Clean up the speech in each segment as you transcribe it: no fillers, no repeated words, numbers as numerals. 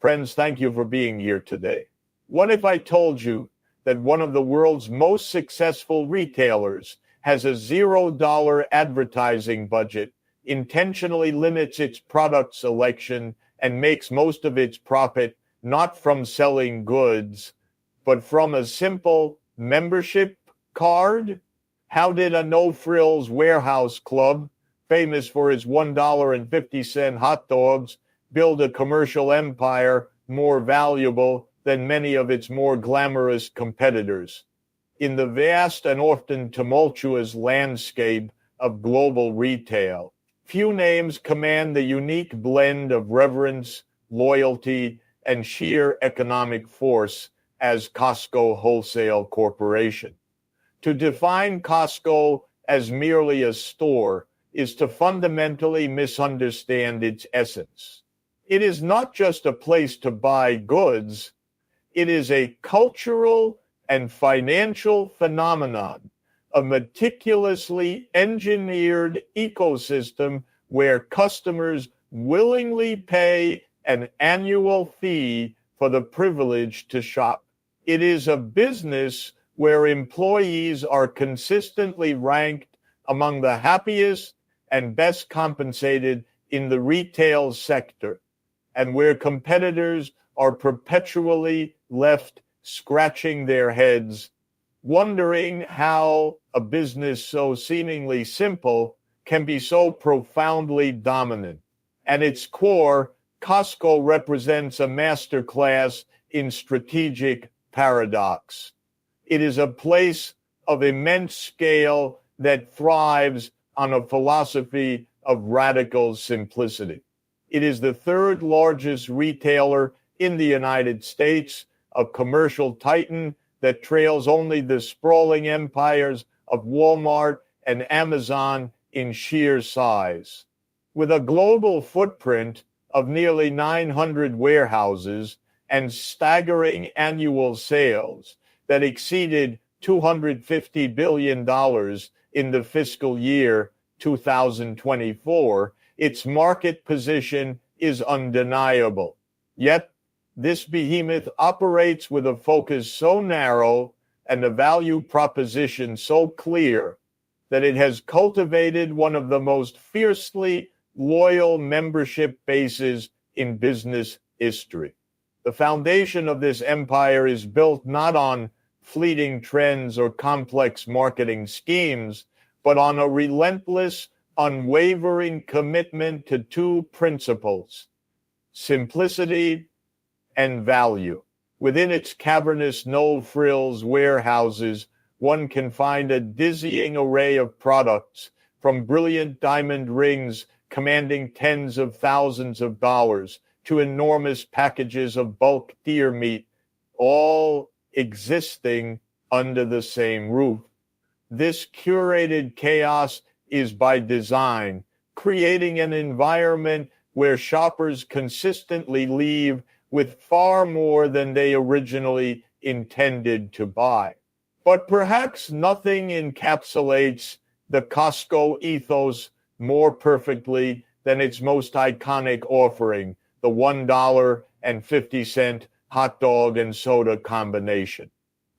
Friends, thank you for being here today. What if I told you that one of the world's most successful retailers has a $0 advertising budget, intentionally limits its product selection, and makes most of its profit not from selling goods, but from a simple membership card? How did a no-frills warehouse club, famous for its $1.50 hot dogs, build a commercial empire more valuable than many of its more glamorous competitors? In the vast and often tumultuous landscape of global retail, few names command the unique blend of reverence, loyalty, and sheer economic force as Costco Wholesale Corporation. To define Costco as merely a store is to fundamentally misunderstand its essence. It is not just a place to buy goods, it is a cultural and financial phenomenon, a meticulously engineered ecosystem where customers willingly pay an annual fee for the privilege to shop. It is a business where employees are consistently ranked among the happiest and best compensated in the retail sector, and where competitors are perpetually left scratching their heads, wondering how a business so seemingly simple can be so profoundly dominant. At its core, Costco represents a masterclass in strategic paradox. It is a place of immense scale that thrives on a philosophy of radical simplicity. It is the third largest retailer in the United States, a commercial titan that trails only the sprawling empires of Walmart and Amazon in sheer size. With a global footprint of nearly 900 warehouses and staggering annual sales that exceeded $250 billion in the fiscal year 2024, its market position is undeniable. Yet, this behemoth operates with a focus so narrow and a value proposition so clear that it has cultivated one of the most fiercely loyal membership bases in business history. The foundation of this empire is built not on fleeting trends or complex marketing schemes, but on a relentless, unwavering commitment to two principles: simplicity and value. Within its cavernous no-frills warehouses, one can find a dizzying array of products, from brilliant diamond rings commanding tens of thousands of dollars to enormous packages of bulk deer meat, all existing under the same roof. This curated chaos is by design, creating an environment where shoppers consistently leave with far more than they originally intended to buy. But perhaps nothing encapsulates the Costco ethos more perfectly than its most iconic offering, the $1.50 hot dog and soda combination.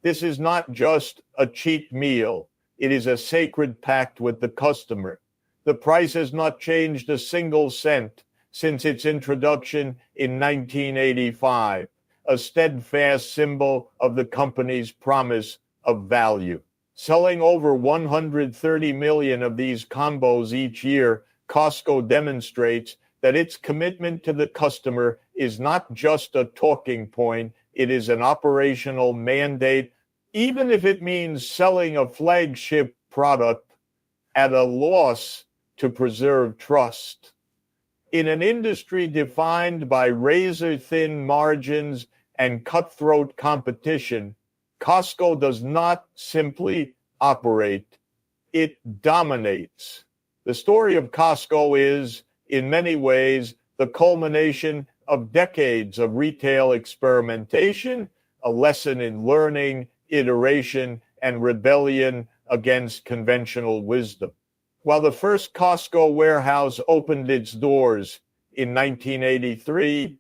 This is not just a cheap meal. It is a sacred pact with the customer. The price has not changed a single cent since its introduction in 1985, a steadfast symbol of the company's promise of value. Selling over 130 million of these combos each year, Costco demonstrates that its commitment to the customer is not just a talking point, it is an operational mandate, even if it means selling a flagship product at a loss to preserve trust. In an industry defined by razor-thin margins and cutthroat competition, Costco does not simply operate, it dominates. The story of Costco is, in many ways, the culmination of decades of retail experimentation, a lesson in learning, iteration, and rebellion against conventional wisdom. While the first Costco warehouse opened its doors in 1983,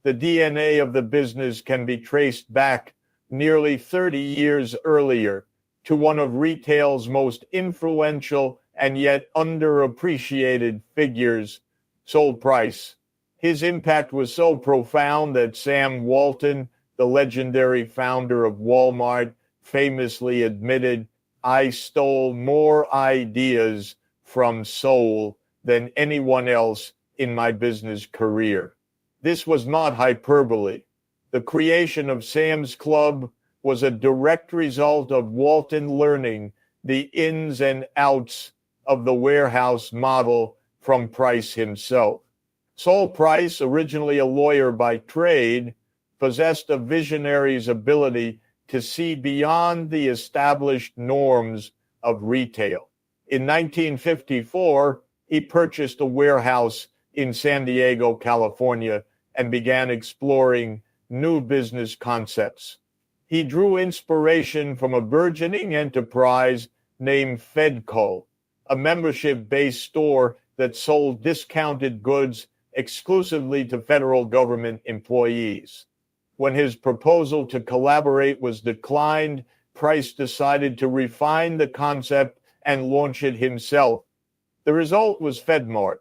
The DNA of the business can be traced back nearly 30 years earlier to one of retail's most influential and yet underappreciated figures, Sol Price. His impact was so profound that Sam Walton, the legendary founder of Walmart, famously admitted, "I stole more ideas from Sol than anyone else in my business career." This was not hyperbole. The creation of Sam's Club was a direct result of Walton learning the ins and outs of the warehouse model from Price himself. Sol Price, originally a lawyer by trade, possessed a visionary's ability to see beyond the established norms of retail. In 1954, he purchased a warehouse in San Diego, California, and began exploring new business concepts. He drew inspiration from a burgeoning enterprise named Fedco, a membership-based store that sold discounted goods exclusively to federal government employees. When his proposal to collaborate was declined, Price decided to refine the concept and launch it himself. The result was FedMart,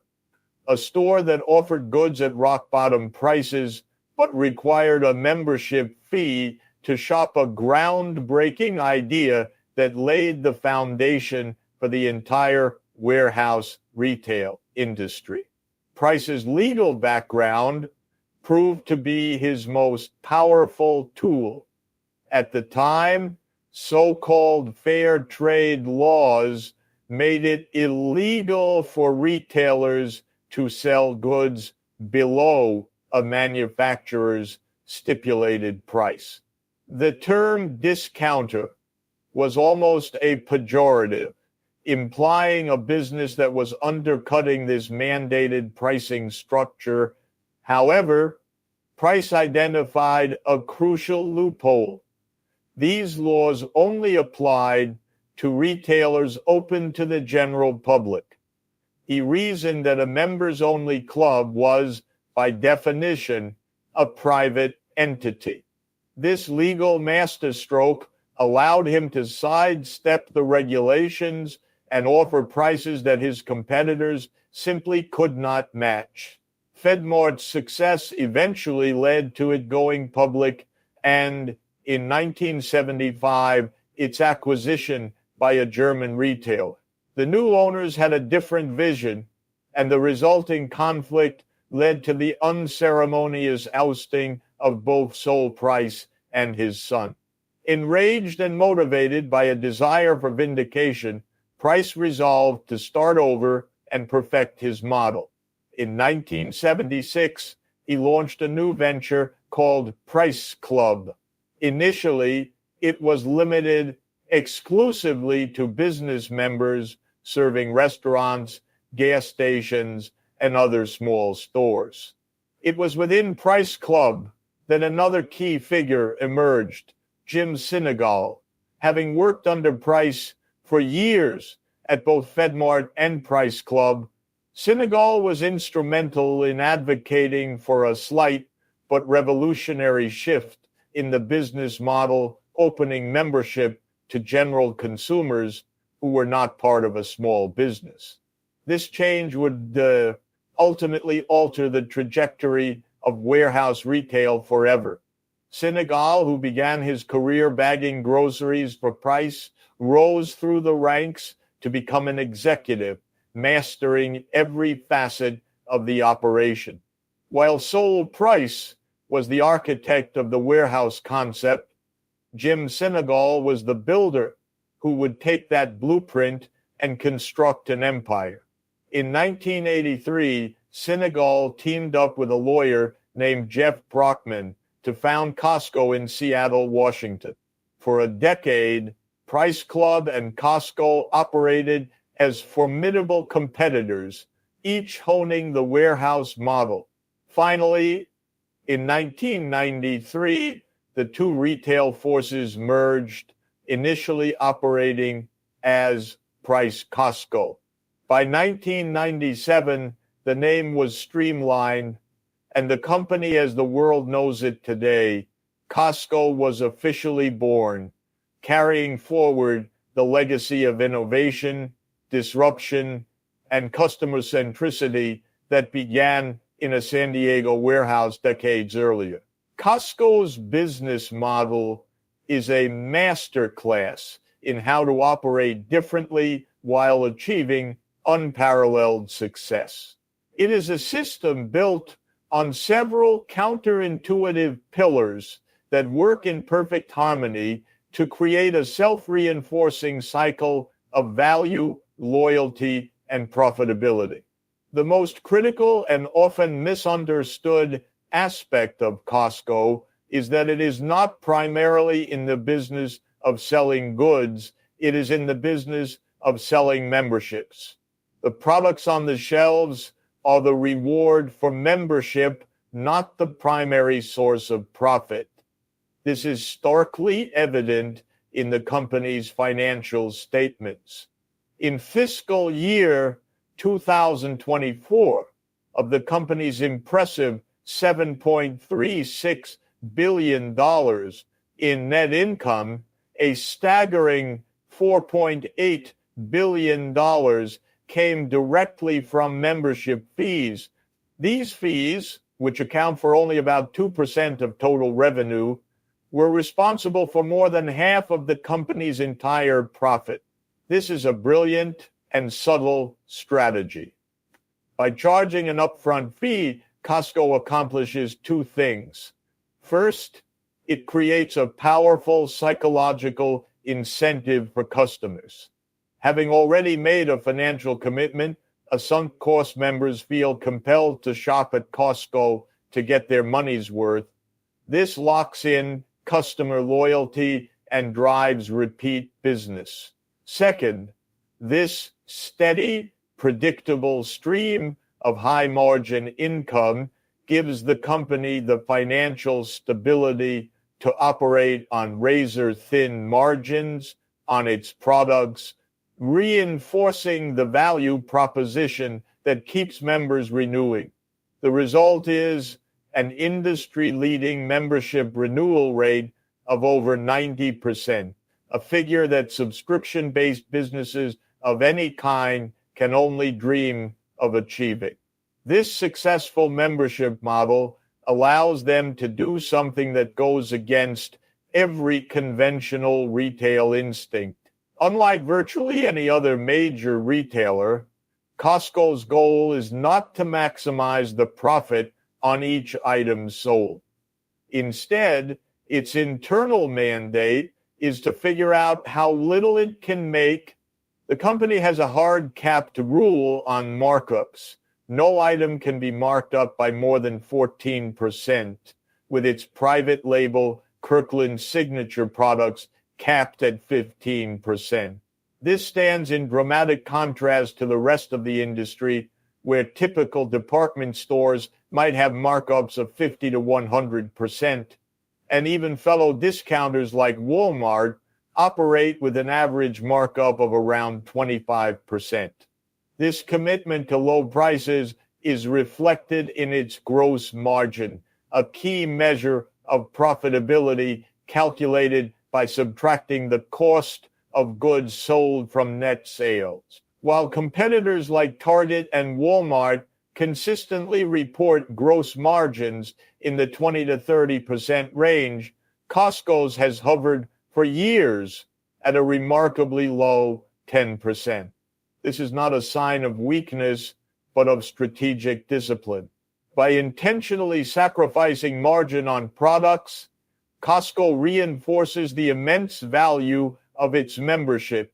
a store that offered goods at rock-bottom prices but required a membership fee to shop, a groundbreaking idea that laid the foundation for the entire warehouse retail industry. Price's legal background proved to be his most powerful tool. At the time, so-called fair trade laws made it illegal for retailers to sell goods below a manufacturer's stipulated price. The term discounter was almost a pejorative, implying a business that was undercutting this mandated pricing structure. However, Price identified a crucial loophole. These laws only applied to retailers open to the general public. He reasoned that a members-only club was, by definition, a private entity. This legal masterstroke allowed him to sidestep the regulations and offer prices that his competitors simply could not match. FedMart's success eventually led to it going public, and in 1975, its acquisition by a German retailer. The new owners had a different vision, and the resulting conflict led to the unceremonious ousting of both Sol Price and his son. Enraged and motivated by a desire for vindication, Price resolved to start over and perfect his model. In 1976, he launched a new venture called Price Club. Initially, it was limited exclusively to business members serving restaurants, gas stations, and other small stores. It was within Price Club that another key figure emerged, Jim Sinegal. Having worked under Price for years at both FedMart and Price Club, Sinegal was instrumental in advocating for a slight but revolutionary shift in the business model, opening membership to general consumers who were not part of a small business. This change would ultimately alter the trajectory of warehouse retail forever. Sinegal, who began his career bagging groceries for Price, rose through the ranks to become an executive, mastering every facet of the operation. While Sol Price was the architect of the warehouse concept, Jim Sinegal was the builder who would take that blueprint and construct an empire. In 1983, Sinegal teamed up with a lawyer named Jeff Brockman to found Costco in Seattle, Washington. For a decade, Price Club and Costco operated as formidable competitors, each honing the warehouse model. Finally, in 1993, the two retail forces merged, initially operating as Price Costco. By 1997, the name was streamlined and the company as the world knows it today, Costco was officially born, carrying forward the legacy of innovation, disruption, and customer centricity that began in a San Diego warehouse decades earlier. Costco's business model is a masterclass in how to operate differently while achieving unparalleled success. It is a system built on several counterintuitive pillars that work in perfect harmony to create a self-reinforcing cycle of value, loyalty, and profitability. The most critical and often misunderstood aspect of Costco is that it is not primarily in the business of selling goods, it is in the business of selling memberships. The products on the shelves are the reward for membership, not the primary source of profit. This is starkly evident in the company's financial statements. In fiscal year 2024, of the company's impressive $7.36 billion in net income, a staggering $4.8 billion came directly from membership fees. These fees, which account for only about 2% of total revenue, were responsible for more than half of the company's entire profit. This is a brilliant and subtle strategy. By charging an upfront fee, Costco accomplishes two things. First, it creates a powerful psychological incentive for customers. Having already made a financial commitment, sunk cost members feel compelled to shop at Costco to get their money's worth. This locks in customer loyalty and drives repeat business. Second, this steady, predictable stream of high-margin income gives the company the financial stability to operate on razor-thin margins on its products, reinforcing the value proposition that keeps members renewing. The result is an industry-leading membership renewal rate of over 90%, a figure that subscription-based businesses of any kind can only dream of achieving. This successful membership model allows them to do something that goes against every conventional retail instinct. Unlike virtually any other major retailer, Costco's goal is not to maximize the profit on each item sold. Instead, its internal mandate is to figure out how little it can make. The company has a hard capped rule on markups. No item can be marked up by more than 14%, with its private label Kirkland signature products capped at 15%. This stands in dramatic contrast to the rest of the industry, where typical department stores might have markups of 50 to 100%, and even fellow discounters like Walmart operate with an average markup of around 25%. This commitment to low prices is reflected in its gross margin, a key measure of profitability calculated by subtracting the cost of goods sold from net sales. While competitors like Target and Walmart consistently report gross margins in the 20 to 30% range, Costco's has hovered for years at a remarkably low 10%. This is not a sign of weakness, but of strategic discipline. By intentionally sacrificing margin on products, Costco reinforces the immense value of its membership,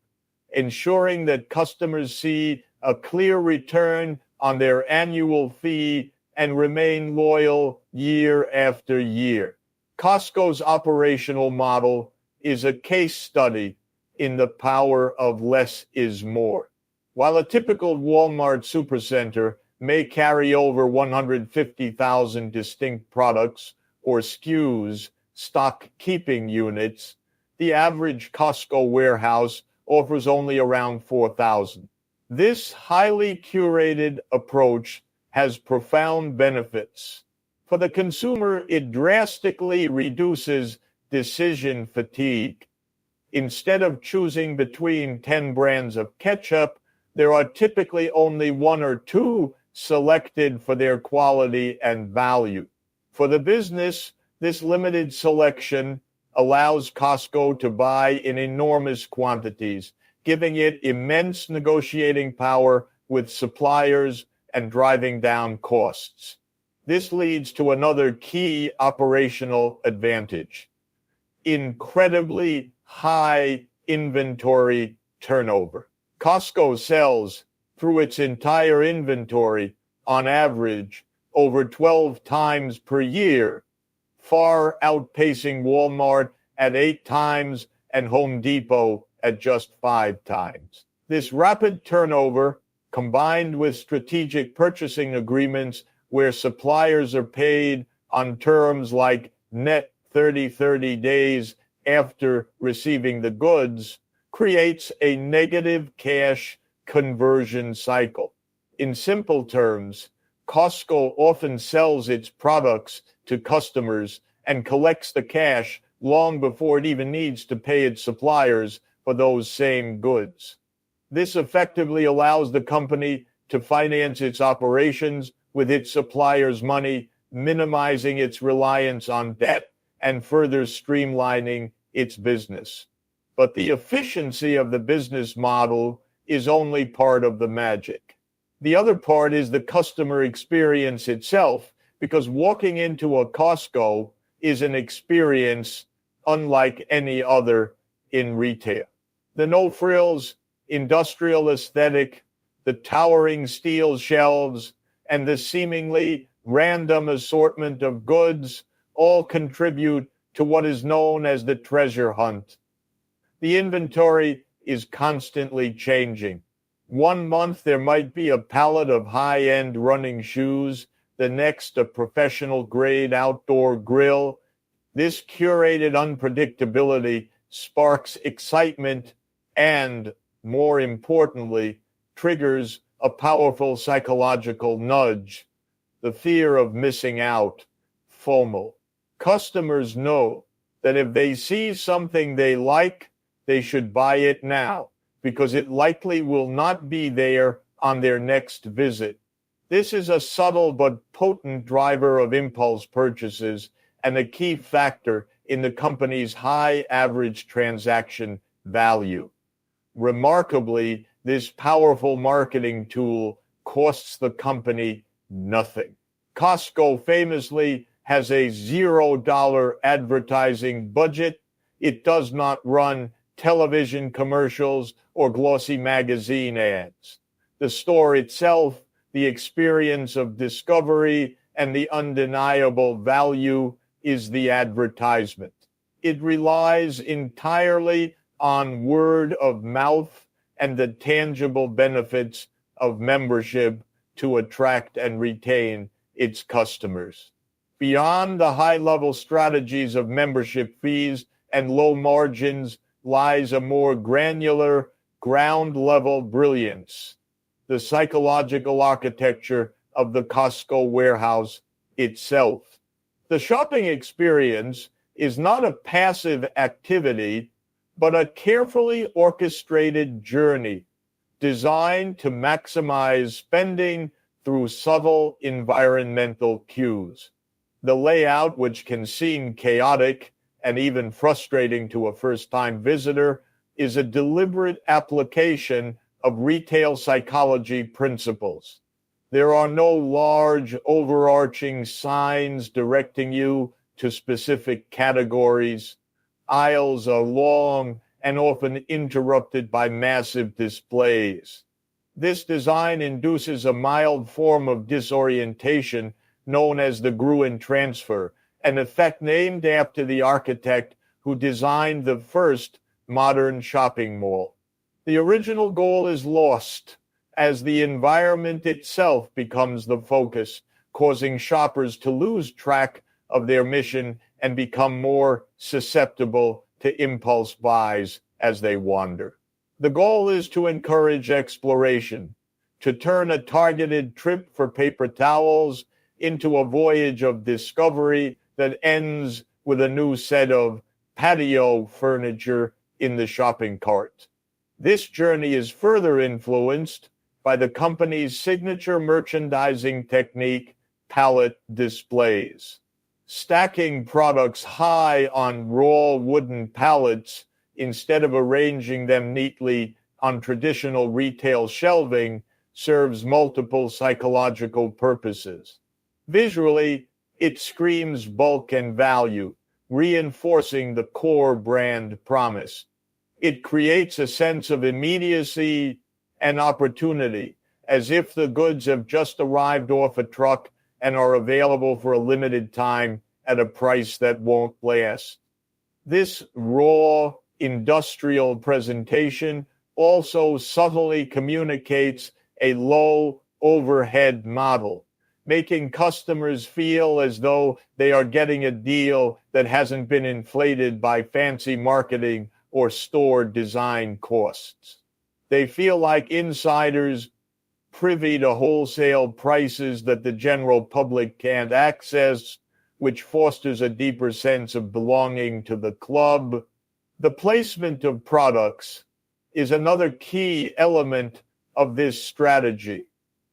ensuring that customers see a clear return on their annual fee and remain loyal year after year. Costco's operational model is a case study in the power of less is more. While a typical Walmart supercenter may carry over 150,000 distinct products or SKUs, stock keeping units, the average Costco warehouse offers only around 4,000. This highly curated approach has profound benefits. For the consumer, it drastically reduces decision fatigue. Instead of choosing between 10 brands of ketchup, there are typically only one or two selected for their quality and value. For the business, this limited selection allows Costco to buy in enormous quantities, giving it immense negotiating power with suppliers and driving down costs. This leads to another key operational advantage: incredibly high inventory turnover. Costco sells through its entire inventory, on average, over 12 times per year, far outpacing Walmart at 8 times and Home Depot at just 5 times. This rapid turnover, combined with strategic purchasing agreements where suppliers are paid on terms like net 30 days after receiving the goods, creates a negative cash conversion cycle. In simple terms, Costco often sells its products to customers and collects the cash long before it even needs to pay its suppliers for those same goods. This effectively allows the company to finance its operations with its suppliers' money, minimizing its reliance on debt and further streamlining its business. But the efficiency of the business model is only part of the magic. The other part is the customer experience itself, because walking into a Costco is an experience unlike any other in retail. The no-frills, industrial aesthetic, the towering steel shelves, and the seemingly random assortment of goods all contribute to what is known as the treasure hunt. The inventory is constantly changing. One month there might be a pallet of high-end running shoes, the next a professional-grade outdoor grill. This curated unpredictability sparks excitement and, more importantly, triggers a powerful psychological nudge: the fear of missing out, FOMO. Customers know that if they see something they like, they should buy it now, because it likely will not be there on their next visit. This is a subtle but potent driver of impulse purchases and a key factor in the company's high average transaction value. Remarkably, this powerful marketing tool costs the company nothing. Costco famously has a $0 advertising budget. It does not run television commercials or glossy magazine ads. The store itself, the experience of discovery, and the undeniable value is the advertisement. It relies entirely on word of mouth and the tangible benefits of membership to attract and retain its customers. Beyond the high-level strategies of membership fees and low margins lies a more granular, ground-level brilliance: the psychological architecture of the Costco warehouse itself. The shopping experience is not a passive activity, but a carefully orchestrated journey designed to maximize spending through subtle environmental cues. The layout, which can seem chaotic and even frustrating to a first-time visitor, is a deliberate application of retail psychology principles. There are no large, overarching signs directing you to specific categories. Aisles are long and often interrupted by massive displays. This design induces a mild form of disorientation known as the Gruen transfer, an effect named after the architect who designed the first modern shopping mall. The original goal is lost as the environment itself becomes the focus, causing shoppers to lose track of their mission and become more susceptible to impulse buys as they wander. The goal is to encourage exploration, to turn a targeted trip for paper towels into a voyage of discovery that ends with a new set of patio furniture in the shopping cart. This journey is further influenced by the company's signature merchandising technique, pallet displays. Stacking products high on raw wooden pallets instead of arranging them neatly on traditional retail shelving serves multiple psychological purposes. Visually, it screams bulk and value, reinforcing the core brand promise. It creates a sense of immediacy and opportunity, as if the goods have just arrived off a truck and are available for a limited time at a price that won't last. This raw, industrial presentation also subtly communicates a low overhead model, making customers feel as though they are getting a deal that hasn't been inflated by fancy marketing or store design costs. They feel like insiders privy to wholesale prices that the general public can't access, which fosters a deeper sense of belonging to the club. The placement of products is another key element of this strategy.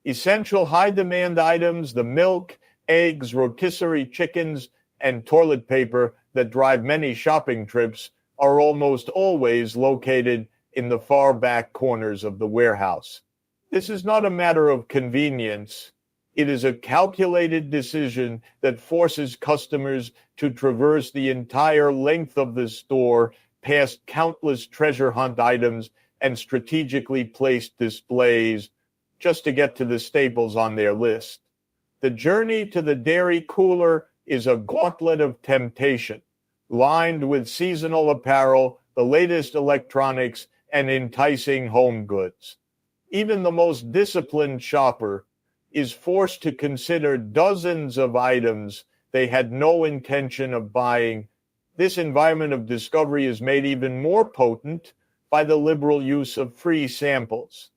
Essential high-demand items, the milk, eggs, rotisserie chickens, and toilet paper that drive many shopping trips, are almost always located in the far back corners of the warehouse. This is not a matter of convenience. It is a calculated decision that forces customers to traverse the entire length of the store past countless treasure hunt items and strategically placed displays just to get to the staples on their list. The journey to the dairy cooler is a gauntlet of temptation, lined with seasonal apparel, the latest electronics, and enticing home goods. Even the most disciplined shopper is forced to consider dozens of items they had no intention of buying. This environment of discovery is made even more potent by the liberal use of free samples.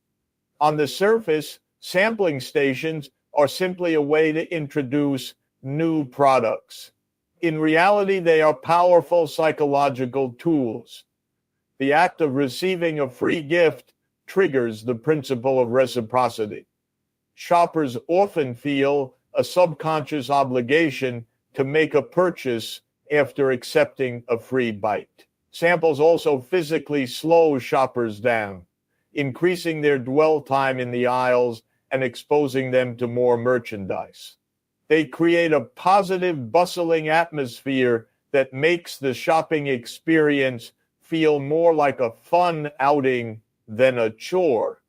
On the surface, sampling stations are simply a way to introduce new products. In reality, they are powerful psychological tools. The act of receiving a free gift triggers the principle of reciprocity. Shoppers often feel a subconscious obligation to make a purchase after accepting a free bite. Samples also physically slow shoppers down, increasing their dwell time in the aisles and exposing them to more merchandise. They create a positive, bustling atmosphere that makes the shopping experience feel more like a fun outing than a chore,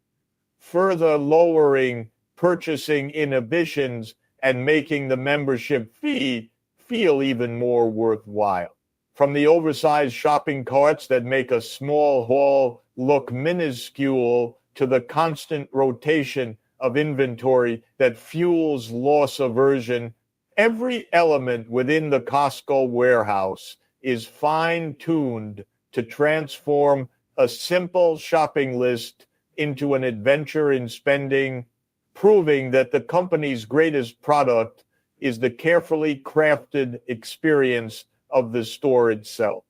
further lowering purchasing inhibitions and making the membership fee feel even more worthwhile. From the oversized shopping carts that make a small haul look minuscule to the constant rotation of inventory that fuels loss aversion, every element within the Costco warehouse is fine-tuned to transform a simple shopping list into an adventure in spending, proving that the company's greatest product is the carefully crafted experience of the store itself.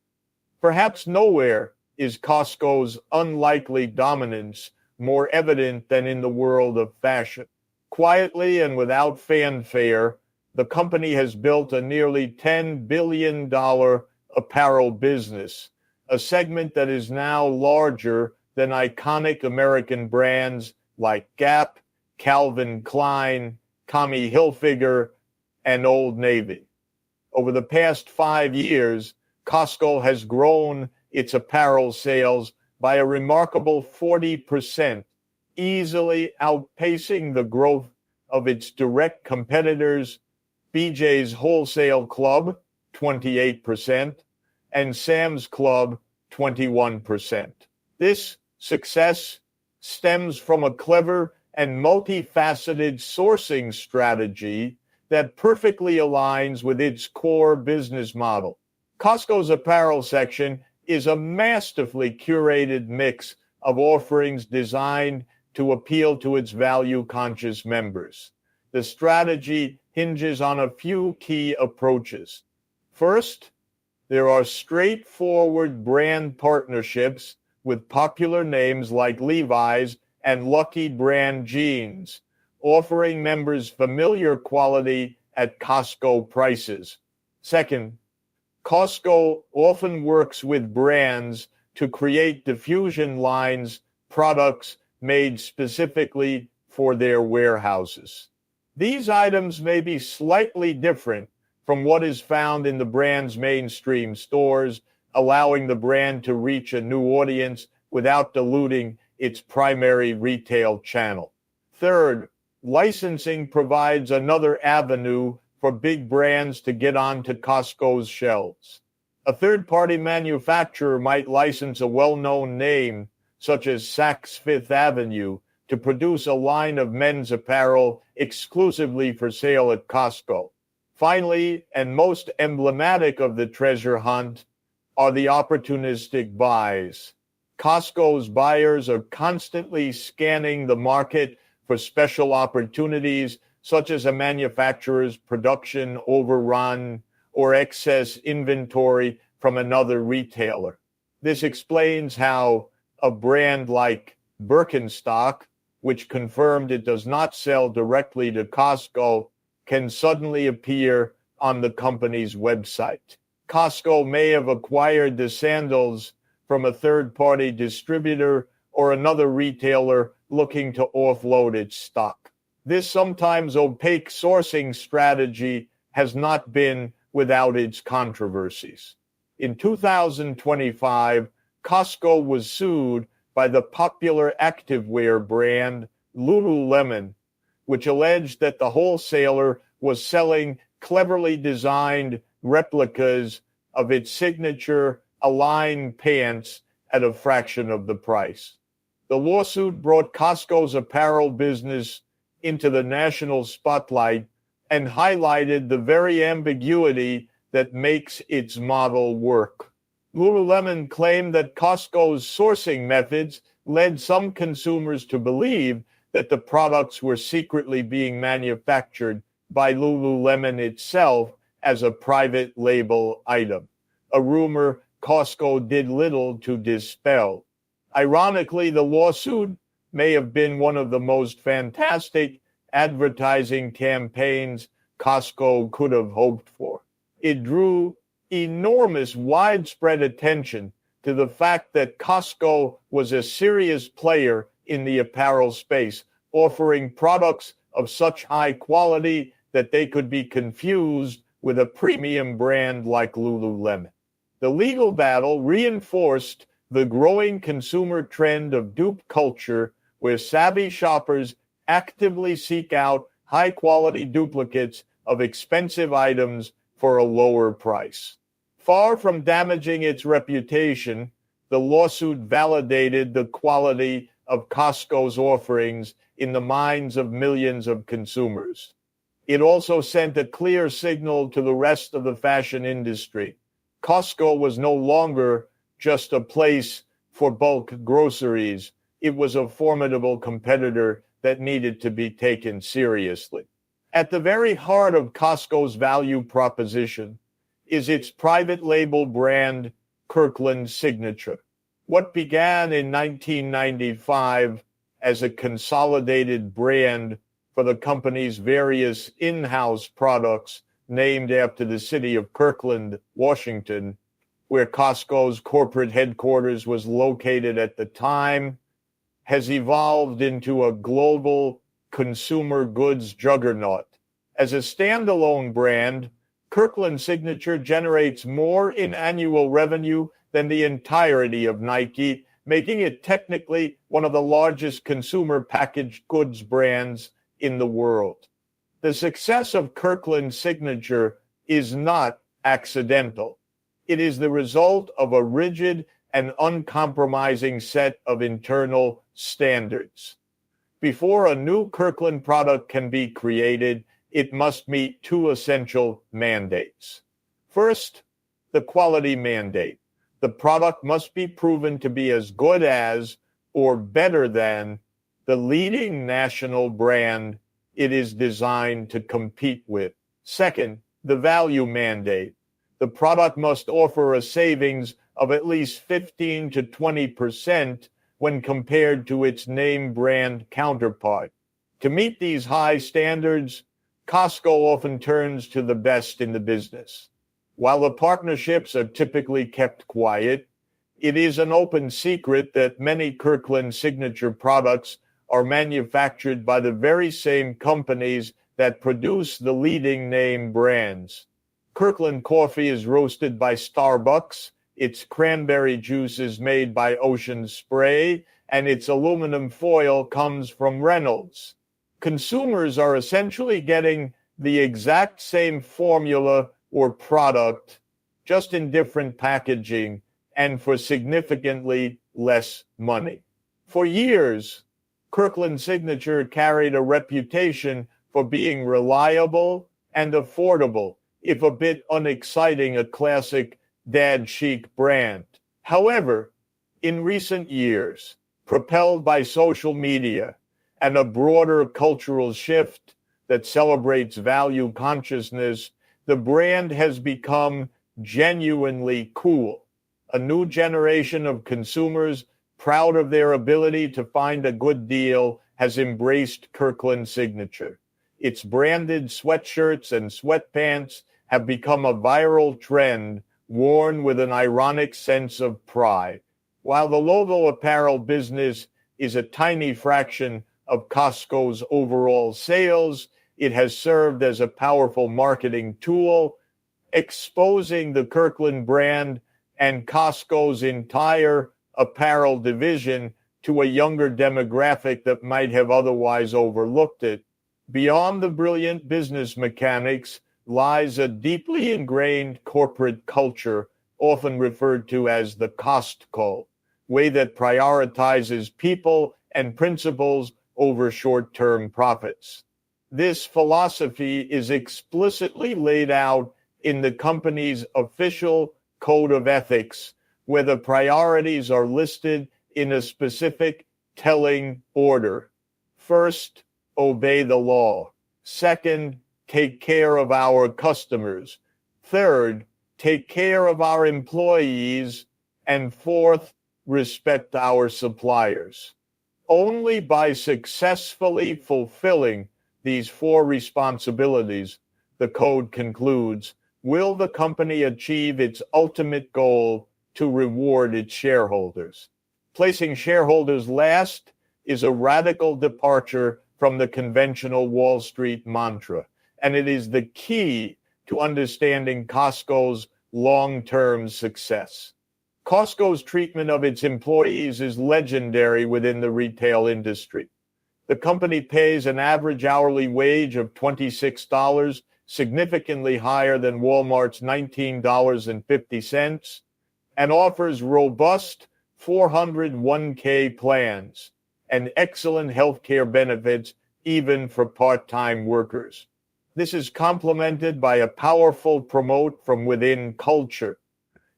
Perhaps nowhere is Costco's unlikely dominance more evident than in the world of fashion. Quietly and without fanfare, the company has built a nearly $10 billion apparel business, a segment that is now larger than iconic American brands like Gap, Calvin Klein, Tommy Hilfiger, and Old Navy. Over the past 5 years, Costco has grown its apparel sales by a remarkable 40%, easily outpacing the growth of its direct competitors, BJ's Wholesale Club, 28%, and Sam's Club, 21%. This success stems from a clever and multifaceted sourcing strategy that perfectly aligns with its core business model. Costco's apparel section is a masterfully curated mix of offerings designed to appeal to its value-conscious members. The strategy hinges on a few key approaches. First, there are straightforward brand partnerships with popular names like Levi's and Lucky Brand jeans, offering members familiar quality at Costco prices. Second, Costco often works with brands to create diffusion lines, products made specifically for their warehouses. These items may be slightly different from what is found in the brand's mainstream stores, allowing the brand to reach a new audience without diluting its primary retail channel. Third, licensing provides another avenue for big brands to get onto Costco's shelves. A third-party manufacturer might license a well-known name, such as Saks Fifth Avenue, to produce a line of men's apparel exclusively for sale at Costco. Finally, and most emblematic of the treasure hunt, are the opportunistic buys. Costco's buyers are constantly scanning the market for special opportunities, such as a manufacturer's production overrun or excess inventory from another retailer. This explains how a brand like Birkenstock, which confirmed it does not sell directly to Costco, can suddenly appear on the company's website. Costco may have acquired the sandals from a third-party distributor or another retailer looking to offload its stock. This sometimes opaque sourcing strategy has not been without its controversies. In 2025, Costco was sued by the popular activewear brand Lululemon, which alleged that the wholesaler was selling cleverly designed replicas of its signature Align pants at a fraction of the price. The lawsuit brought Costco's apparel business into the national spotlight and highlighted the very ambiguity that makes its model work. Lululemon claimed that Costco's sourcing methods led some consumers to believe that the products were secretly being manufactured by Lululemon itself as a private label item, a rumor Costco did little to dispel. Ironically, the lawsuit may have been one of the most fantastic advertising campaigns Costco could have hoped for. It drew enormous widespread attention to the fact that Costco was a serious player in the apparel space, offering products of such high quality that they could be confused with a premium brand like Lululemon. The legal battle reinforced the growing consumer trend of dupe culture, where savvy shoppers actively seek out high-quality duplicates of expensive items for a lower price. Far from damaging its reputation, the lawsuit validated the quality of Costco's offerings in the minds of millions of consumers. It also sent a clear signal to the rest of the fashion industry. Costco was no longer just a place for bulk groceries. It was a formidable competitor that needed to be taken seriously. At the very heart of Costco's value proposition is its private label brand, Kirkland Signature. What began in 1995 as a consolidated brand for the company's various in-house products named after the city of Kirkland, Washington, where Costco's corporate headquarters was located at the time, has evolved into a global consumer goods juggernaut. As a standalone brand, Kirkland Signature generates more in annual revenue than the entirety of Nike, making it technically one of the largest consumer packaged goods brands in the world. The success of Kirkland Signature is not accidental. It is the result of a rigid and uncompromising set of internal standards. Before a new Kirkland product can be created, it must meet two essential mandates. First, the quality mandate. The product must be proven to be as good as or better than the leading national brand it is designed to compete with. Second, the value mandate. The product must offer a savings of at least 15 to 20% when compared to its name brand counterpart. To meet these high standards, Costco often turns to the best in the business. While the partnerships are typically kept quiet, it is an open secret that many Kirkland signature products are manufactured by the very same companies that produce the leading name brands. Kirkland coffee is roasted by Starbucks, its cranberry juice is made by Ocean Spray, and its aluminum foil comes from Reynolds. Consumers are essentially getting the exact same formula or product, just in different packaging and for significantly less money. For years, Kirkland Signature carried a reputation for being reliable and affordable, if a bit unexciting, a classic dad chic brand. However, in recent years, propelled by social media and a broader cultural shift that celebrates value consciousness, the brand has become genuinely cool. A new generation of consumers, proud of their ability to find a good deal, has embraced Kirkland Signature. Its branded sweatshirts and sweatpants have become a viral trend, worn with an ironic sense of pride. While the logo apparel business is a tiny fraction of Costco's overall sales, it has served as a powerful marketing tool, exposing the Kirkland brand and Costco's entire apparel division to a younger demographic that might have otherwise overlooked it. Beyond the brilliant business mechanics lies a deeply ingrained corporate culture, often referred to as the Costco, way that prioritizes people and principles over short-term profits. This philosophy is explicitly laid out in the company's official code of ethics, where the priorities are listed in a specific telling order. First, obey the law. Second, take care of our customers. Third, take care of our employees. And fourth, respect our suppliers. Only by successfully fulfilling these four responsibilities, the code concludes, will the company achieve its ultimate goal to reward its shareholders. Placing shareholders last is a radical departure from the conventional Wall Street mantra, and it is the key to understanding Costco's long-term success. Costco's treatment of its employees is legendary within the retail industry. The company pays an average hourly wage of $26, significantly higher than Walmart's $19.50, and offers robust 401k plans and excellent health care benefits even for part-time workers. This is complemented by a powerful promote from within culture.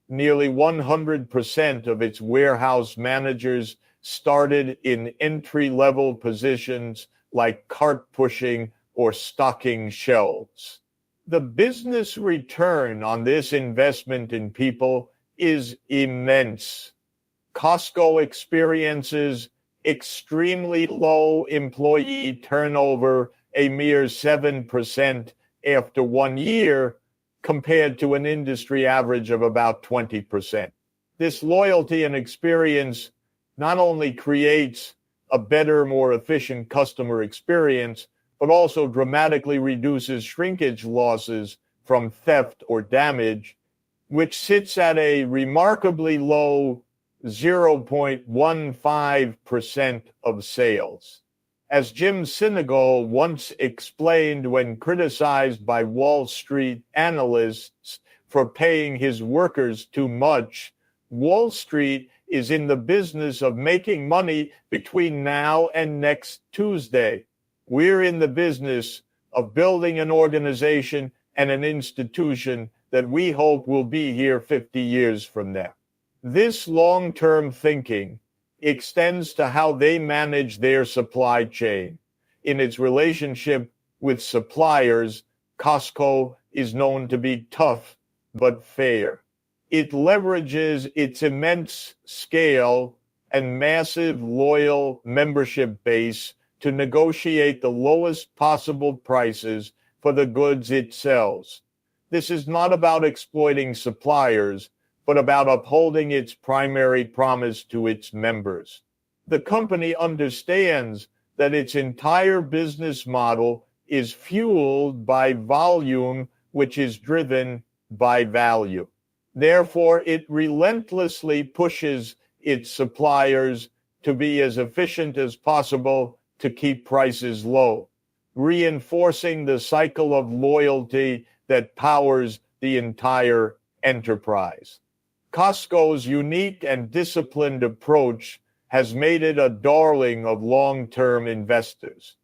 Nearly 100% of its warehouse managers started in entry-level positions like cart pushing or stocking shelves. The business return on this investment in people is immense. Costco experiences extremely low employee turnover, a mere 7% after 1 year, compared to an industry average of about 20%. This loyalty and experience not only creates a better, more efficient customer experience, but also dramatically reduces shrinkage losses from theft or damage, which sits at a remarkably low 0.15% of sales. As Jim Sinegal once explained when criticized by Wall Street analysts for paying his workers too much, Wall Street is in the business of making money between now and next Tuesday. We're in the business of building an organization and an institution that we hope will be here 50 years from now. This long-term thinking extends to how they manage their supply chain. In its relationship with suppliers, Costco is known to be tough but fair. It leverages its immense scale and massive loyal membership base to negotiate the lowest possible prices for the goods it sells. This is not about exploiting suppliers, but about upholding its primary promise to its members. The company understands that its entire business model is fueled by volume, which is driven by value. Therefore, it relentlessly pushes its suppliers to be as efficient as possible to keep prices low, reinforcing the cycle of loyalty that powers the entire enterprise. Costco's unique and disciplined approach has made it a darling of long-term investors.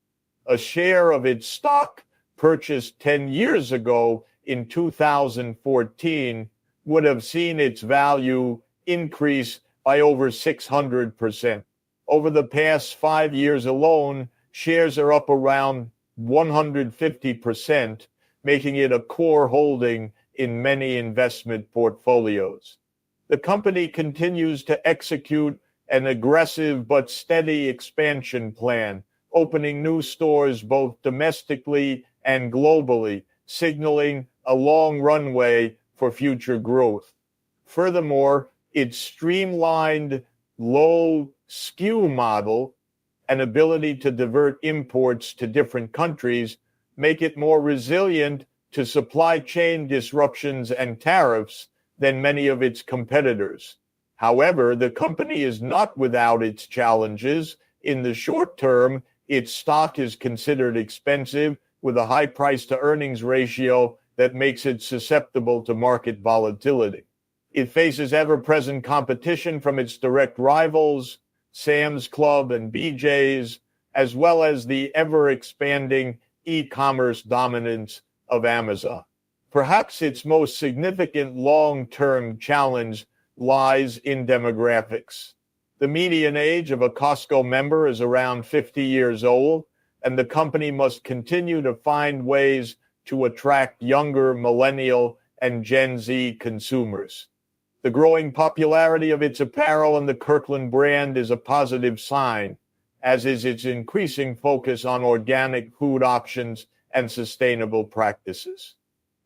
A share of its stock purchased 10 years ago in 2014 would have seen its value increase by over 600%. Over the past 5 years alone, shares are up around 150%, making it a core holding in many investment portfolios. The company continues to execute an aggressive but steady expansion plan, opening new stores both domestically and globally, signaling a long runway for future growth. Furthermore, its streamlined low SKU model and ability to divert imports to different countries make it more resilient to supply chain disruptions and tariffs than many of its competitors. However, the company is not without its challenges. In the short term, its stock is considered expensive with a high price-to-earnings ratio that makes it susceptible to market volatility. It faces ever-present competition from its direct rivals, Sam's Club and BJ's, as well as the ever-expanding e-commerce dominance of Amazon. Perhaps its most significant long-term challenge lies in demographics. The median age of a Costco member is around 50 years old, and the company must continue to find ways to attract younger millennial and Gen Z consumers. The growing popularity of its apparel and the Kirkland brand is a positive sign, as is its increasing focus on organic food options and sustainable practices.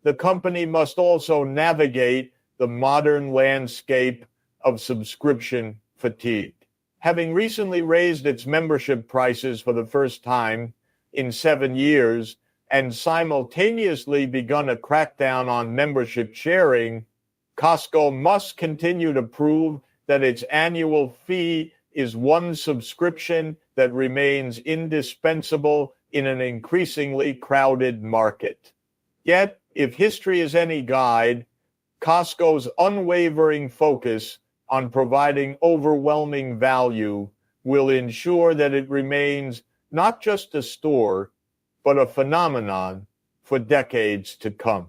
The company must also navigate the modern landscape of subscription fatigue. Having recently raised its membership prices for the first time in 7 years and simultaneously begun a crackdown on membership sharing, Costco must continue to prove that its annual fee is one subscription that remains indispensable in an increasingly crowded market. Yet, if history is any guide, Costco's unwavering focus on providing overwhelming value will ensure that it remains not just a store, but a phenomenon for decades to come.